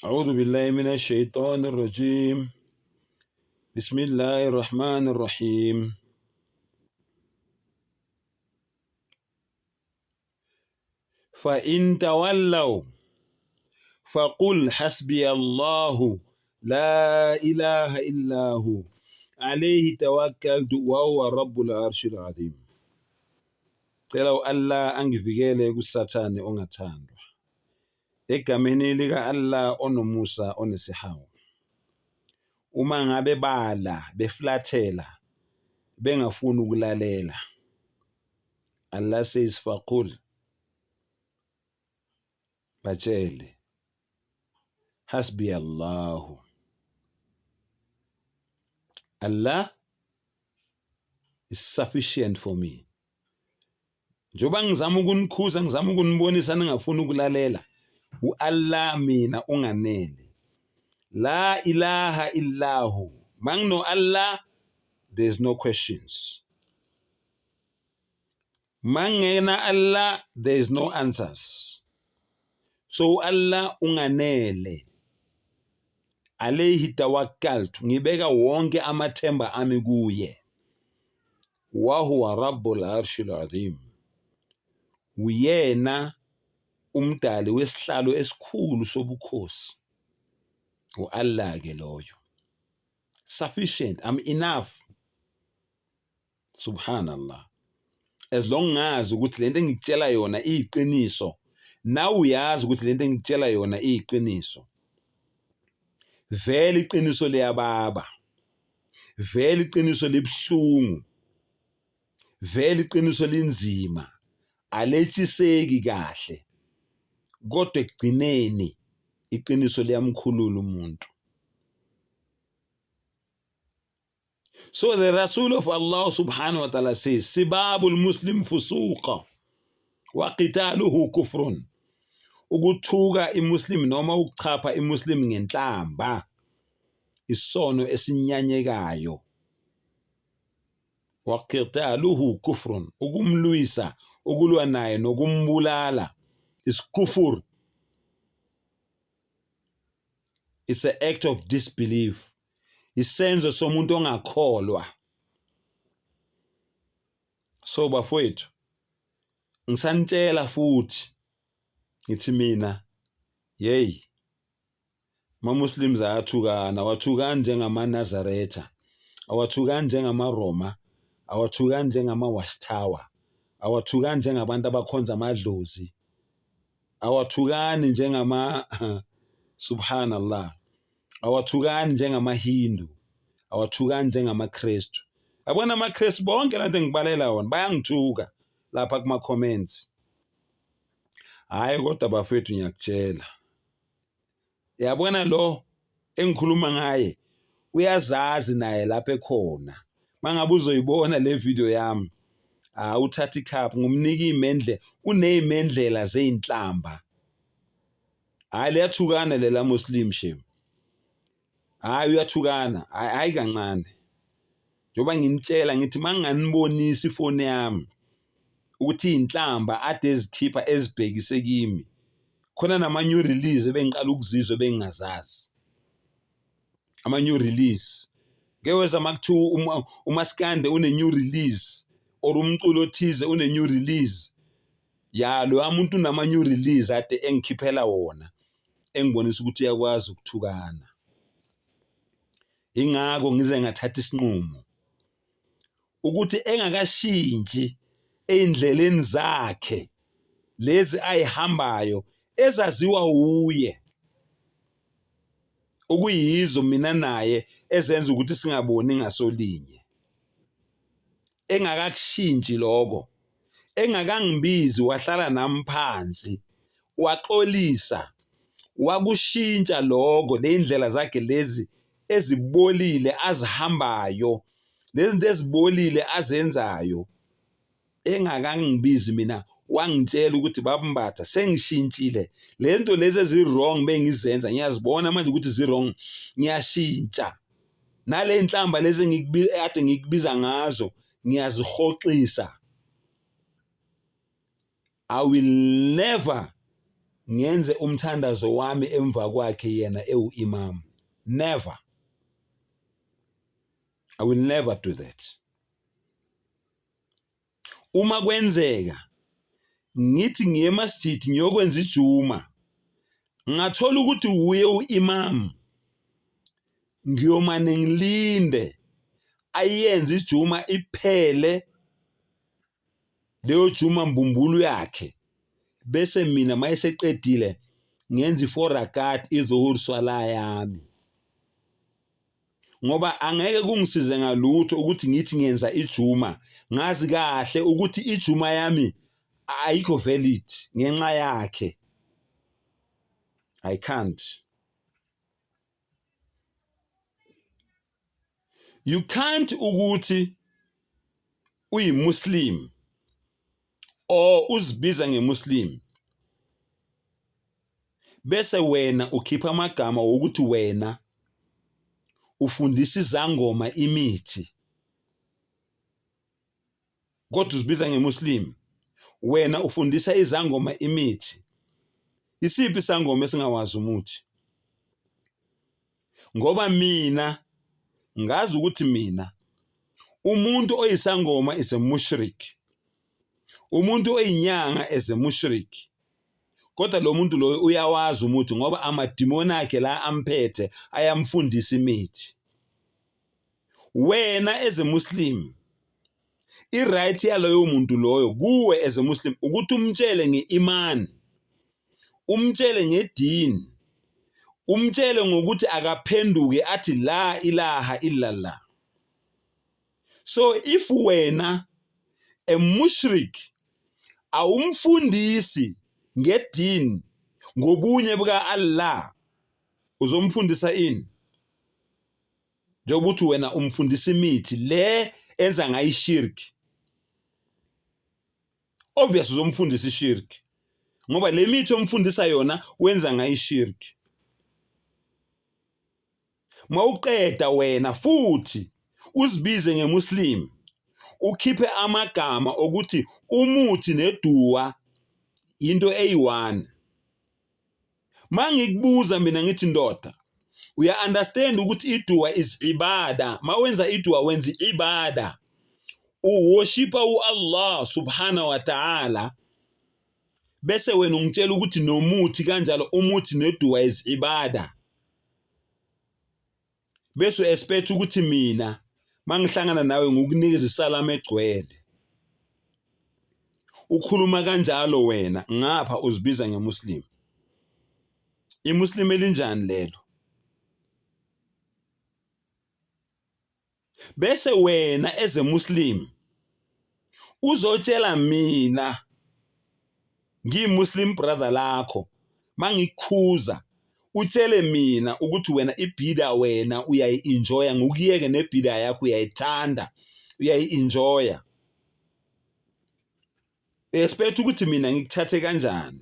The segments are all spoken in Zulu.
أعوذ بالله من الشيطان الرجيم. بسم الله الرحمن الرحيم. فإن تولوا فقل حسبي الله لا إله إلا هو عليه توكلت وهو رب العرش العظيم. Cela Allah angivikele kusathane ongathandwa. Egameni lika Allah onomusa onesihawu. Uma ngabe bala beflathela bengafuni ukulalela. Allah says faqul, batshele, hasbi Allahu, Allah is sufficient for me. Njoba ngizama ukunikhuza, ngizama ukunibonisa ningafuni ukulalela, Allah mina unganele. La ilaha illahu. Mangino Allah, there's no questions. Mangena Allah, there's no answers. So Allah unganele. Alayhi tawakkaltu, ngibeka wonke amathemba ami kuye. Wa huwa rabbul arshil azim. Uyena umdali wesihlalo esikhulu sobukhosi. Allah ke loyo. Sufficient, I'm enough. Subhanallah. As long ngazi ukuthi lento engikutshela yona iyiqiniso, nawe uyazi ukuthi lento engikutshela yona iyiqiniso. Vele iqiniso liyababa. Vele iqiniso libhlungu. Vele iqiniso linzima. Alechiseki kahle. Kodwa ekugcineni iqiniso liyamkhulula umuntu. So the Rasul of Allah subhanahu wa ta'ala says, Sibabul Muslim fusuqa wa qitaluhu kufrun. Ukuthuka imuslim noma ukuchapha imuslim ngenhlamba isono esinyanyekayo. Wa qitaluhu kufrun. Ukumlwisa, ukulwa naye nokumbulala is kufur. It's an act of disbelief. Isenzo somuntu ongakholwa. So bafowethu, ngisanitshela futhi ngithi mina, hey, ma-Muslims ayathukana, awathukani njengama-Nazaretha, awathukani njengama-Roma, awathukani njengama-Watchtower, awathukani njengabantu abakhonza amadlozi, awathukani subhanallah, awathukani njengama-Hindu, awathukani njengama-Krestu. Yabona ama-Krestu bonke lanto engibalela wona bayangithuka lapha kuma-comments. Hayi kodwa bafethu ngiyakutshela. Yabona lo engikhuluma ngaye uyazazi naye lapha ekhona. Mangabe uzoyibona le video yami, uthatha ikhaphu ngumnika imendle, unezimendlela zeinhlamba. Hayi liyathukana lela Muslim shem. Hayi uyathukana, hayi kancane. Njoba nginitshela ngithi manganibonisa ifoni yami ukuthi inhlamba ade ezikhipha ezibhekise kimi. Khona nama new release ebengiqala ukuzizwa bengingazazi. Ama new release. Ngeweza makuthiwa uMaskande une new release or umculo othize une new release. Ya lo umuntu unama new release ade engikhiphela wona. Engibonisa ukuthi uyakwazi ukuthukana. Ingakho ngize ngathatha isinqumo ukuthi engakashintshi endleleni zakhe lezi ayihambayo ezaziwa uye, okuyizo mina naye ezenza ukuthi singaboni ngasolinye. Engakakushintshi lokho, engakangibizi wahlala nami phansi, waxolisa, wakushintsha lokho, le indlela zakhe lezi ezibolile azihambayo, lezi ezibolile azenzayo. Engakangibizi mina wangitshela ukuthi babambatha sengishintshile lento lezi ezi-wrong bengizenza ngiyazibona manje ukuthi zi-wrong, ngiyashintsha nale inhlamba lezi ade ngikubiza ngazo ngiyazihoxisa. I will never ngenze umthandazo wami emva kwakhe yena imam. Never. I will never do that. Uma kwenzeka ngithi ngiye emasjid ngiyokwenza ijuma, ngathola ukuthi uye uimam, ngiyomane ngilinde ayenze ijuma iphele leyo juma mbumbulu yakhe, bese mina mayiseqedile ngenza 4 rakat idhuhur swala yami. Ngoba angeke kungisize ngalutho ukuthi ngithi ngenza ijuma ngazi kahle ukuthi ijuma yami ayikho valid ngenxa yakhe. I can't. You can't ukuthi uyimuslim or uzibiza ngemuslim bese wena ukhipha amagama ukuthi wena ufundisa izangoma imithi, kodwa uzibiza ngemuslim, wena ufundisa izangoma imithi. Isiphi isangoma esingawazi umuthi? Ngoba mina ngazi ukuthi mina umuntu oyisangoma is a mushrik, umuntu oyinyanga is a mushrik, kodwa lo muntu lo uyawazi umuthi ngoba amadimoni akhe la amphethe ayamfundisa imithi. Wena as a Muslim, i-right yaloyo muntu loyo kuwe as a Muslim ukuthi umtshele ngeimani, umtshele ngedini, umtshele ngokuthi akaphenduke athi la ilaha illallah. So if wena a mushrik awumfundisi ngedini ngobunye buka Allah, uzomfundisa ini? Njengokuthi wena umfundisa imithi le enza ngayi shirk, obvious uzomfundisa ishirk ngoba le mithi omfundisa yona wenza ngayi shirk. Mawuqeda wena futhi uzibize ngemuslim, ukhiphe amagama ukuthi umuthi nedua into eyi-1. Mangikubuza mina ngithi ndoda, uya understand ukuthi idua is ibada. Mawenza idua wenza ibada, uworshipa Allah subhanahu wa ta'ala, bese wena ungitshela ukuthi nomuthi kanjalo umuthi nedua is ibada, bese expect ukuthi mina mangihlangana nawe ngokunikeza isalama egcwele. Ukhuluma kanjalo wena ngapha uzibiza ngemuslim. Imuslim elinjani lelo? Bese wena as a Muslim uzotshela mina ngimuslim brother lakho mangikhuza, utshele mina ukuthi wena ibhida wena uyayi-enjoya, ngokuyeke nebhida yakho uyayithanda, uyayi-enjoya. Expect ukuthi mina ngikuthathe kanjani?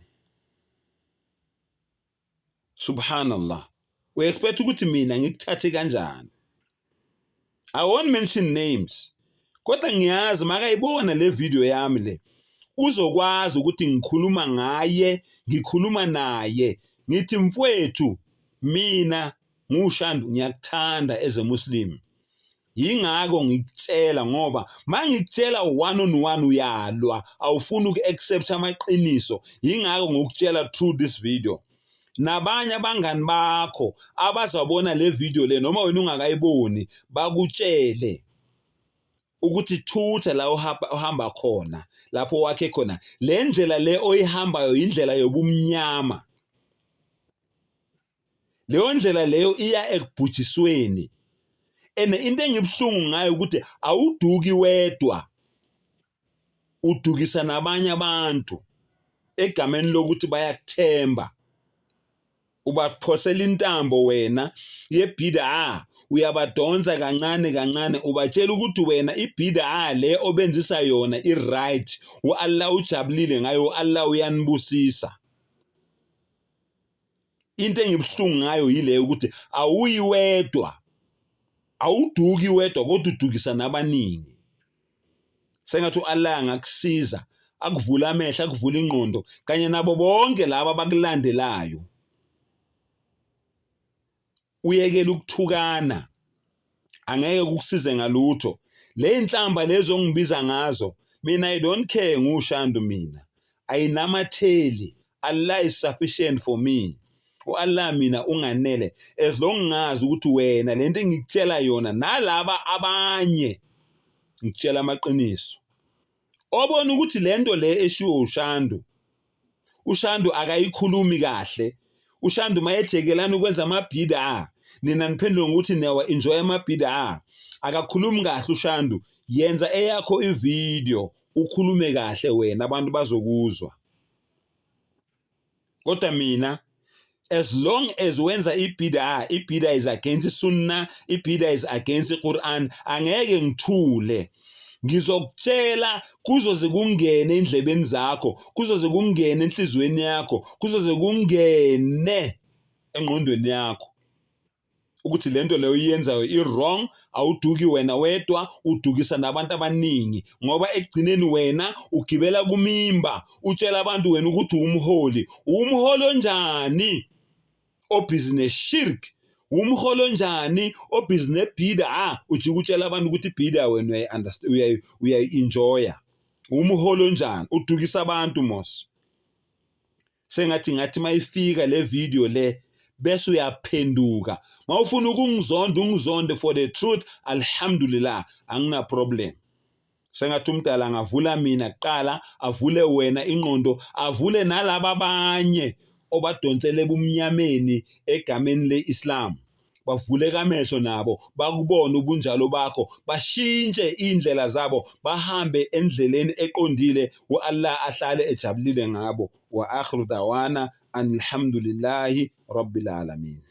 Subhanallah. We expect ukuthi mina ngikuthathe kanjani? I won't mention names, kodwa ngiyazi makayibona le video yami le uzokwazi ukuthi ngikhuluma ngaye, ngikhuluma naye ngithi mfowethu mina nguShandu ngiyakuthanda as a Muslim. Yingako ngikutshela ngoba mangikutshela 1-on-1 uyalwa, awufuni uku-accept amaqiniso. Yingako ngokutshela through this video. Nabanye abangani bakho abazabona le video le noma wena ungakayiboni bakutshele ukuthi thutha la uhamba khona, lapho wakhe khona, le ndlela le oyihambayo indlela yobumnyama. Leyo ndlela leyo iya ekubhujisweni. Ene into engibhlungu ngayo ukuthi awuduki wedwa, udukisa nabanye abantu egameni lokuthi bayakuthemba. Ubaphosela intambo wena yebhida, uyabadonsa kancane kancane, ubatshela ukuthi wena ibhida le obenzisa yona i-right, uAllah ujabulile ngayo, uAllah uyanibusisa. Into engibhlungu ngayo yile ukuthi awuyi wedwa, awuduki wedwa kodwa udukisa nabaningi. Sengathi uAllah angakusiza akuvula amehlo, akuvula ingqondo kanye nabo bonke laba bakulandelayo. Uyekela ukuthukana, angeke ukusize ngalutho. Le inhlamba lezo ngibiza ngazo, mina I don't care nguShandu mina. Ayinamatheli. Allah is sufficient for me. Allah mina unganele as long ngazi ukuthi wena lento engikutshela yona nalaba abanye ngitshela amaqiniso. Obona ukuthi lento le eshiwo uShandu akayikhulumi kahle. uShandu mayejekelana ukwenza amabhida, nina niphendule ngokuthi niyawa enjoy amabhida. Akakhulumi kahle uShandu. Yenza eyakho ivideo ukhulume kahle wena abantu bazokuzwa. Kodwa mina as long as wenza ibhida is against Sunnah, ibhida is against iQuran, angeke ngithule. Ngizokutshela kuzoze kungene endlebeni zakho, kuzoze kungene enhlizweni yakho, kuzoze kungene engqondweni yakho ukuthi lento leyo uyenzayo i-wrong. Awuduki wena wedwa, udukisa nabantu abaningi, ngoba ekugcineni wena ugibela kumimba utshela abantu wena ukuthi umholi. Umholo njani obusiness shirk? Umholo njani obusiness bid'a? Uthi ukutshela abantu ukuthi bid'a wena uyayi-enjoya. Umholo njani udukisa abantu mos? Sengathi mayifika le video le bese uyaphenduka. Mawufuna ungizonde for the truth, alhamdulillah, angina problem. Sengathi umdala ngavula mina kuqala, avule wena ingqondo, avule nalabo abanye obadonsele ebumnyameni egameni leIslam. Bavule kamehlo nabo, bakubona ubunjalo bakho, bashintshe indlela zabo, bahambe endleleni eqondile, uAllah ahlale ejabulile ngabo. Wa akhiru dawana alhamdulillahi rabbil alamin.